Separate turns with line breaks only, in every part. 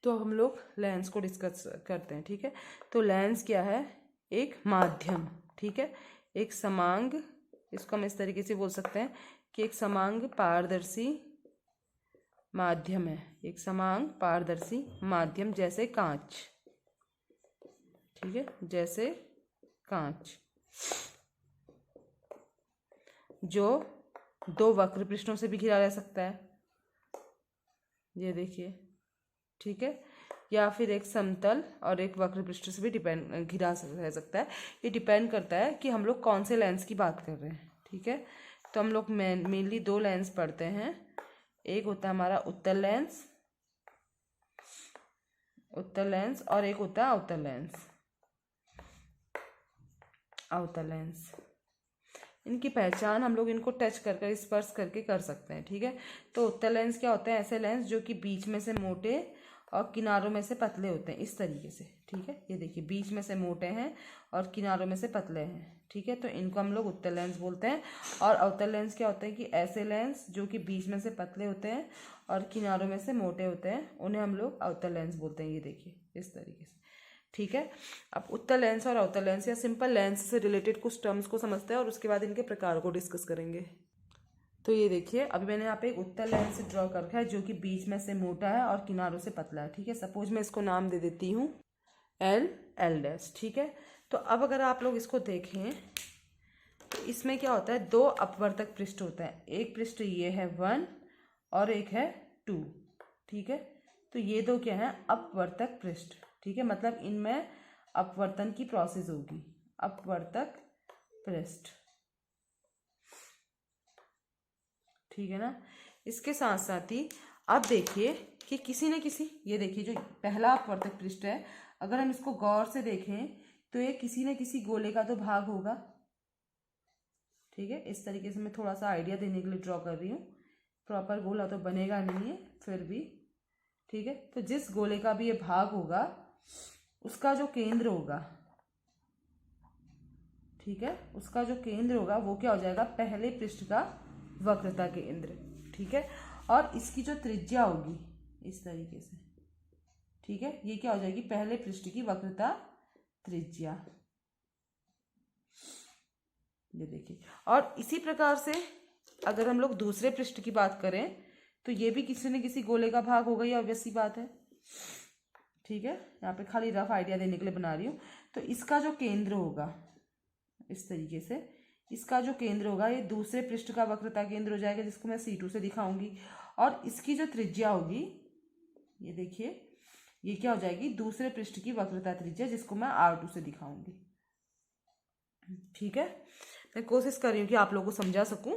तो हम लोग लेंस को डिस्कस करते हैं, ठीक है। तो लेंस क्या है? एक माध्यम, ठीक है, एक समांग, इसको हम इस तरीके से बोल सकते हैं कि एक समांग पारदर्शी माध्यम है, एक समांग पारदर्शी माध्यम, जैसे कांच, ठीक है, जैसे कांच, जो दो वक्र पृष्ठों से भी घिरा जा सकता है, ये देखिए, ठीक है, या फिर एक समतल और एक वक्र पृष्ठ से भी घिरा रह सकता है। ये डिपेंड करता है कि हम लोग कौन से लेंस की बात कर रहे हैं, ठीक है। तो हम लोग मेनली दो लेंस पढ़ते हैं, एक होता है हमारा उत्तल लेंस, और एक होता है अवतल लेंस, अवतल लेंस। इनकी पहचान हम लोग इनको टच कर स्पर्श करके कर सकते हैं, ठीक है। तो उत्तल लेंस क्या होते हैं? ऐसे लेंस जो कि बीच में से मोटे और किनारों में से पतले होते हैं, इस तरीके से, ठीक है। ये देखिए, बीच में से मोटे हैं और किनारों में से पतले हैं, ठीक है। तो इनको हम लोग उत्तल लेंस बोलते हैं। और अवतल लेंस क्या होते हैं कि ऐसे लेंस जो कि बीच में से पतले होते हैं और किनारों में से मोटे होते हैं, उन्हें हम लोग अवतल लेंस बोलते हैं। ये देखिए, इस तरीके से, ठीक है। अब उत्तल लेंस और अवतल लेंस या सिंपल लेंस से रिलेटेड कुछ टर्म्स को समझते हैं और उसके बाद इनके प्रकार को डिस्कस करेंगे। तो ये देखिए, अभी मैंने यहाँ पे एक उत्तल लेंस ड्रॉ कर रखा है जो कि बीच में से मोटा है और किनारों से पतला है, ठीक है। सपोज मैं इसको नाम दे देती हूँ एल डैश, ठीक है। तो अब अगर आप लोग इसको देखें तो इसमें क्या होता है, दो अपवर्तक पृष्ठ होता है, एक पृष्ठ ये है 1 और एक है 2, ठीक है। तो ये दो क्या है? अपवर्तक पृष्ठ, ठीक है, मतलब इनमें अपवर्तन की प्रोसेस होगी, अपवर्तक पृष्ठ, ठीक है ना। इसके साथ साथ ही अब देखिए कि किसी न किसी, ये देखिए जो पहला अपवर्तक पृष्ठ है, अगर हम इसको गौर से देखें तो ये किसी न किसी गोले का तो भाग होगा, ठीक है। इस तरीके से मैं थोड़ा सा आइडिया देने के लिए ड्रॉ कर रही हूँ, प्रॉपर गोला तो बनेगा नहीं है फिर भी, ठीक है। तो जिस गोले का भी ये भाग होगा उसका जो केंद्र होगा, ठीक है, उसका जो केंद्र होगा वो क्या हो जाएगा? पहले पृष्ठ का वक्रता केंद्र, ठीक है। और इसकी जो त्रिज्या होगी इस तरीके से, ठीक है, ये क्या हो जाएगी? पहले पृष्ठ की वक्रता त्रिज्या, ये देखिए। और इसी प्रकार से अगर हम लोग दूसरे पृष्ठ की बात करें तो ये भी किसी न किसी गोले का भाग होगा, ये ऑब्वियस सी बात है, ठीक है। यहाँ पे खाली रफ आइडिया देने के लिए बना रही हूँ। तो इसका जो केंद्र होगा इस तरीके से, इसका जो केंद्र होगा ये दूसरे पृष्ठ का वक्रता केंद्र हो जाएगा, जिसको मैं C2 से दिखाऊंगी। और इसकी जो त्रिज्या होगी, ये देखिए, ये क्या हो जाएगी? दूसरे पृष्ठ की वक्रता त्रिज्या, जिसको मैं R2 से दिखाऊंगी, ठीक है। मैं कोशिश कर रही हूँ कि आप लोगों को समझा सकूं।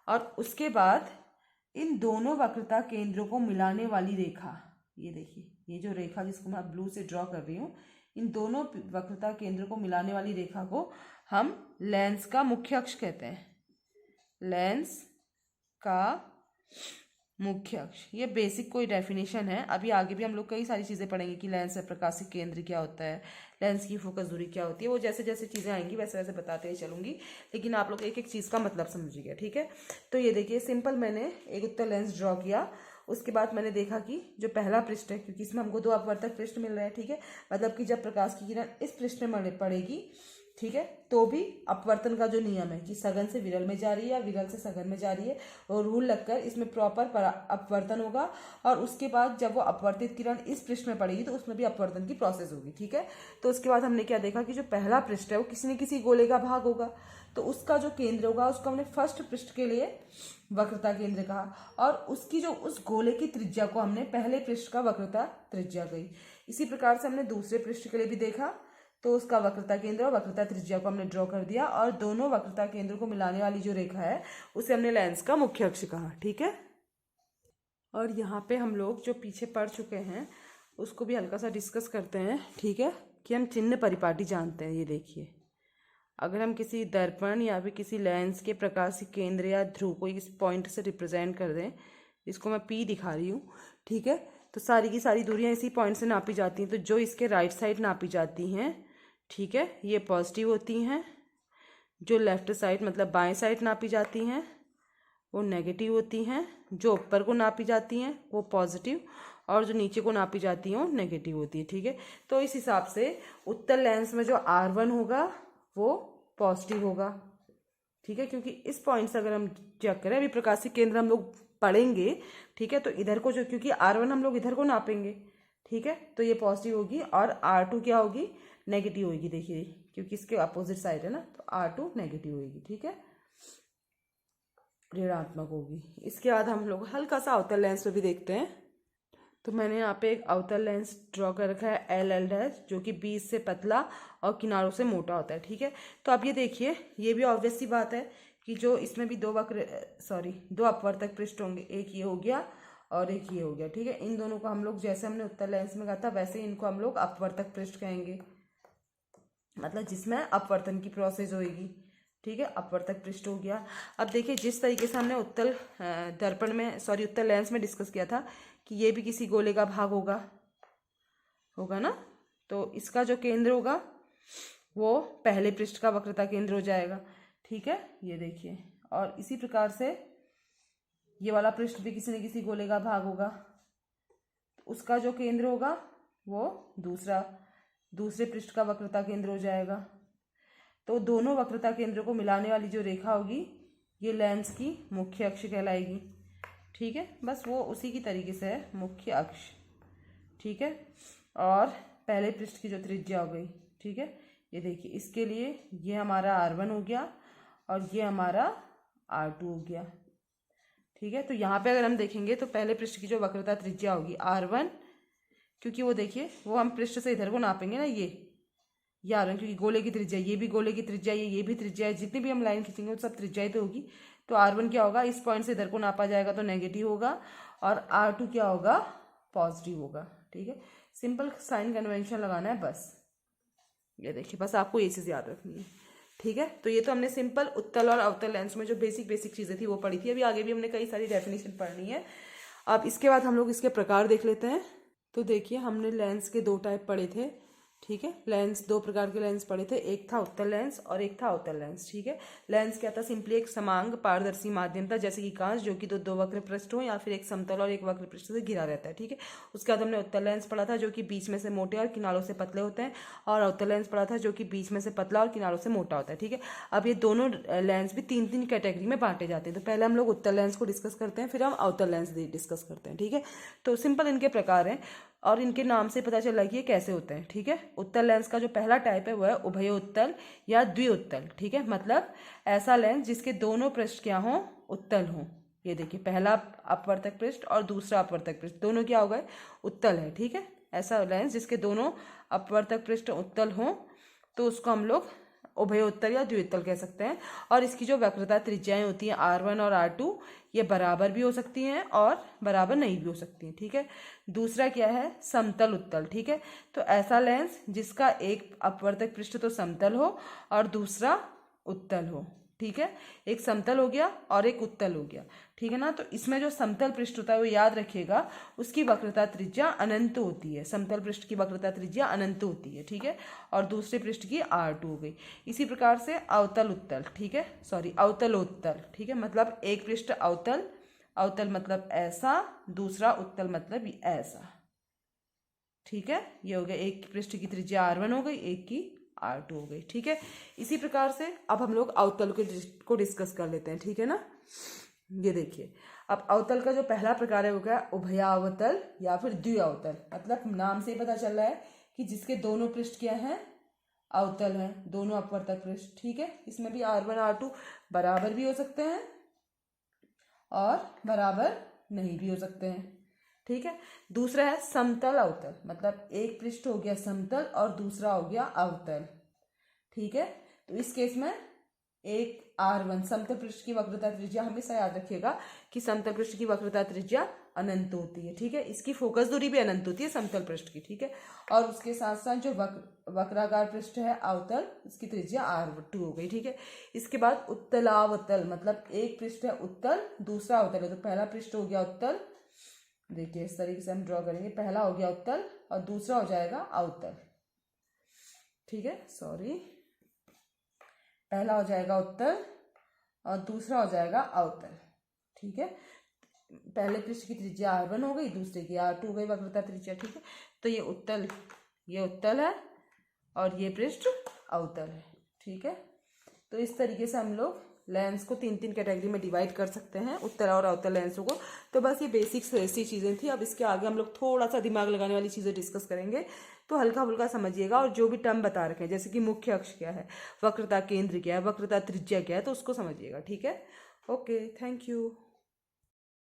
और उसके बाद इन दोनों वक्रता केंद्रों को मिलाने वाली रेखा, ये देखिए, ये जो रेखा जिसको मैं ब्लू से ड्रॉ कर रही हूँ, इन दोनों वक्रता केंद्रों को मिलाने वाली रेखा को हम लेंस का मुख्य अक्ष कहते हैं, लेंस का मुख्य अक्ष। ये बेसिक कोई डेफिनेशन है, अभी आगे भी हम लोग कई सारी चीज़ें पढ़ेंगे कि लेंस में प्रकाशिक केंद्र क्या होता है, लेंस की फोकस दूरी क्या होती है, वो जैसे जैसे चीज़ें आएंगी वैसे वैसे बताते ही चलूंगी, लेकिन आप लोग एक एक चीज़ का मतलब समझिएगा, ठीक है। तो ये देखिए, सिंपल मैंने एक उत्तल लेंस ड्रॉ किया, उसके बाद मैंने देखा कि जो पहला पृष्ठ है, क्योंकि इसमें हमको दो अपवर्तक पृष्ठ मिल रहे हैं, ठीक है, मतलब कि जब प्रकाश की किरण इस पृष्ठ में पड़ेगी, ठीक है, तो भी अपवर्तन का जो नियम है कि सघन से विरल में जा रही है या विरल से सघन में जा रही है, और रूल लगकर इसमें प्रॉपर अपवर्तन होगा। और उसके बाद जब वो अपवर्तित किरण इस पृष्ठ में पड़ेगी तो उसमें भी अपवर्तन की प्रोसेस होगी, ठीक है। तो उसके बाद हमने क्या देखा कि जो पहला पृष्ठ है वो किसी न किसी गोले का भाग होगा, तो उसका जो केंद्र होगा उसको हमने फर्स्ट पृष्ठ के लिए वक्रता केंद्र कहा, और उसकी जो उस गोले की त्रिज्या को हमने पहले पृष्ठ का वक्रता त्रिज्या कही। इसी प्रकार से हमने दूसरे पृष्ठ के लिए भी देखा, तो उसका वक्रता केंद्र और वक्रता त्रिज्या को हमने ड्रॉ कर दिया, और दोनों वक्रता केंद्र को मिलाने वाली जो रेखा है उसे हमने लेंस का मुख्य अक्ष कहा, ठीक है। और यहाँ पे हम लोग जो पीछे पढ़ चुके हैं उसको भी हल्का सा डिस्कस करते हैं, ठीक है, कि हम चिन्ह परिपाटी जानते हैं। ये देखिए, अगर हम किसी दर्पण या फिर किसी लेंस के प्रकाशिक केंद्र या ध्रुव को इस पॉइंट से रिप्रेजेंट कर दें, इसको मैं P दिखा रही हूँ, ठीक है, तो सारी की सारी दूरियाँ इसी पॉइंट से नापी जाती हैं। तो जो इसके राइट साइड नापी जाती हैं, ठीक है, ये पॉजिटिव होती हैं, जो लेफ्ट साइड मतलब बाएं साइड नापी जाती हैं वो नेगेटिव होती हैं, जो ऊपर को नापी जाती हैं वो पॉजिटिव, और जो नीचे को नापी जाती है वो नेगेटिव होती है। ठीक है, तो इस हिसाब से उत्तल लेंस में जो R1 होगा वो पॉजिटिव होगा। ठीक है, क्योंकि इस पॉइंट से अगर हम चेक करें, अभी प्रकाशिक केंद्र हम लोग पढ़ेंगे। ठीक है, तो इधर को जो, क्योंकि R1 हम लोग इधर को नापेंगे। ठीक है, तो ये पॉजिटिव होगी और R2 क्या होगी, नेगेटिव होगी। देखिए, क्योंकि इसके अपोजिट साइड है ना, तो R2 नेगेटिव होगी। ठीक है, ऋणात्मक होगी। इसके बाद हम लोग हल्का सा अवतल लेंस पे भी देखते हैं। तो मैंने यहाँ पे एक अवतल लेंस ड्रॉ कर रखा है LL डैश, जो कि बीच से पतला और किनारों से मोटा होता है। ठीक है, तो अब ये देखिए, ये भी ऑब्वियस सी बात है कि जो इसमें भी दो अपवर्तक पृष्ठ होंगे, एक ये हो गया और एक ये हो गया। ठीक है, इन दोनों को हम लोग, जैसे हमने उत्तल लेंस में कहा था, वैसे ही इनको हम लोग अपवर्तक पृष्ठ कहेंगे, मतलब जिसमें अपवर्तन की प्रोसेस होगी। ठीक है, अपवर्तक पृष्ठ हो गया। अब देखिए, जिस तरीके से हमने उत्तल उत्तल लेंस में डिस्कस किया था कि ये भी किसी गोले का भाग होगा ना, तो इसका जो केंद्र होगा वो पहले पृष्ठ का वक्रता केंद्र हो जाएगा। ठीक है, ये देखिए, और इसी प्रकार से ये वाला पृष्ठ भी किसी न किसी गोले का भाग होगा, उसका जो केंद्र होगा वो दूसरे पृष्ठ का वक्रता केंद्र हो जाएगा। तो दोनों वक्रता केंद्रों को मिलाने वाली जो रेखा होगी, ये लेंस की मुख्य अक्ष कहलाएगी। ठीक है, बस वो उसी की तरीके से है, मुख्य अक्ष। ठीक है, और पहले पृष्ठ की जो त्रिज्या हो गई। ठीक है, ये देखिए, इसके लिए ये हमारा R1 हो गया और ये हमारा R2 हो गया। ठीक है, तो यहाँ पे अगर हम देखेंगे तो पहले पृष्ठ की जो वक्रता त्रिज्या होगी R1, क्योंकि वो देखिए, वो हम पृष्ठ से इधर को नापेंगे ना, ये R1, क्योंकि गोले की त्रिज्या, ये भी गोले की त्रिज्या, ये भी त्रिज्या है, जितनी भी हम लाइन खींचेंगे वो सब त्रिज्या ही तो होगी। तो R1 क्या होगा, इस पॉइंट से इधर को नापा जाएगा तो नेगेटिव होगा, और R2 क्या होगा, पॉजिटिव होगा। ठीक है, सिंपल साइन कन्वेंशन लगाना है बस। ये देखिए, बस आपको ये चीज़ याद रखनी है। ठीक है, तो ये तो हमने सिंपल उत्तल और अवतल लेंस में जो बेसिक चीज़ें थी वो पढ़ी थी। अभी आगे भी हमने कई सारी डेफिनेशन पढ़नी है। अब इसके बाद हम लोग इसके प्रकार देख लेते हैं। तो देखिए, हमने लेंस के दो टाइप पढ़े थे। ठीक है, लेंस, दो प्रकार के लेंस पढ़े थे, एक था उत्तल लेंस और एक था अवतल लेंस। ठीक है, लेंस क्या था, सिंपली एक समांग पारदर्शी माध्यम था, जैसे कि कांच, जो कि दो वक्र पृष्ठ हो या फिर एक समतल और एक वक्र पृष्ठ से घिरा रहता है। ठीक है, उसके बाद हमने उत्तल लेंस पढ़ा था, जो कि बीच में से मोटे और किनारों से पतले होते हैं, और अवतल लेंस पढ़ा था, जो कि बीच में से पतला और किनारों से मोटा होता है। ठीक है, अब ये दोनों लेंस भी तीन तीन कैटेगरी में बांटे जाते हैं। तो पहले हम लोग उत्तल लेंस को डिस्कस करते हैं, फिर हम अवतल लेंस डिस्कस करते हैं। ठीक है, तो सिंपल इनके प्रकार हैं और इनके नाम से पता चला कि ये कैसे होते हैं। ठीक है, उत्तल लेंस का जो पहला टाइप है वो है उभयोत्तल या द्विउत्तल। ठीक है, मतलब ऐसा लेंस जिसके दोनों पृष्ठ क्या हों, उत्तल हों। ये देखिए, पहला अपवर्तक पृष्ठ और दूसरा अपवर्तक पृष्ठ दोनों क्या हो गए, उत्तल है। ठीक है, ऐसा लेंस जिसके दोनों अपवर्तक पृष्ठ उत्तल हों तो उसको हम लोग उभयोत्तल या द्विउत्तल कह सकते हैं। और इसकी जो वक्रता त्रिज्याएं होती हैं R1 और R2, ये बराबर भी हो सकती हैं और बराबर नहीं भी हो सकती हैं। ठीक है, दूसरा क्या है, समतल उत्तल। ठीक है, तो ऐसा लेंस जिसका एक अपवर्तक पृष्ठ तो समतल हो और दूसरा उत्तल हो। ठीक है, एक समतल हो गया और एक उत्तल हो गया। ठीक है ना, तो इसमें जो समतल पृष्ठ होता है वो याद रखिएगा, उसकी वक्रता त्रिज्या अनंत होती है। समतल पृष्ठ की वक्रता त्रिज्या अनंत होती है। ठीक है, और दूसरे पृष्ठ की R2 हो गई। इसी प्रकार से अवतल उत्तल, ठीक है, अवतलोत्तल। ठीक है, मतलब एक पृष्ठ अवतल, अवतल मतलब ऐसा, दूसरा उत्तल मतलब ऐसा। ठीक है, ये हो गया, एक पृष्ठ की त्रिज्या R1 हो गई, एक की R2 हो गई। ठीक है, इसी प्रकार से अब हम लोग अवतल को डिस्कस कर लेते हैं। ठीक है ना, ये देखिए, अब अवतल का जो पहला प्रकार है वो क्या है, उभयावतल या फिर द्विअवतल। मतलब नाम से ही पता चल रहा है कि जिसके दोनों पृष्ठ क्या हैं, अवतल हैं, दोनों अपवर्तक पृष्ठ। ठीक है, इसमें भी R1 R2 बराबर भी हो सकते हैं और बराबर नहीं भी हो सकते हैं। ठीक है, दूसरा है समतल अवतल, मतलब एक पृष्ठ हो गया समतल और दूसरा हो गया अवतल। ठीक है, तो इस केस में एक R1, समतल पृष्ठ की वक्रता त्रिज्या, हमेशा याद रखिएगा कि समतल पृष्ठ की वक्रता त्रिज्या अनंत होती है। ठीक है, इसकी फोकस दूरी भी अनंत होती है समतल पृष्ठ की। ठीक है, और उसके साथ साथ जो वक्राकार पृष्ठ है अवतल, इसकी त्रिज्या R2 हो गई। ठीक है, इसके बाद उत्तलावतल, मतलब एक पृष्ठ है उत्तल, दूसरा अवतल है। तो पहला पृष्ठ हो गया उत्तल, देखिए इस तरीके से हम ड्रॉ करेंगे, पहला हो गया उत्तल और दूसरा हो जाएगा अवतल। ठीक है, पहला हो जाएगा उत्तल और दूसरा हो जाएगा अवतल। ठीक है, पहले पृष्ठ की त्रिज्या R1 हो गई, दूसरे की R2 हो गई वक्रता त्रिज्या। ठीक है, तो ये उत्तल है और ये पृष्ठ अवतल है। ठीक है, तो इस तरीके से हम लोग लेंस को 3 कैटेगरी में डिवाइड कर सकते हैं, उत्तल और अवतल लेंसों को। तो बस ये बेसिक्स ऐसी चीज़ें थी। अब इसके आगे हम लोग थोड़ा सा दिमाग लगाने वाली चीज़ें डिस्कस करेंगे, तो हल्का फुल्का समझिएगा। और जो भी टर्म बता रखे हैं, जैसे कि मुख्य अक्ष क्या है, वक्रता केंद्र क्या है, वक्रता त्रिज्या क्या है, तो उसको समझिएगा। ठीक है, ओके, थैंक यू।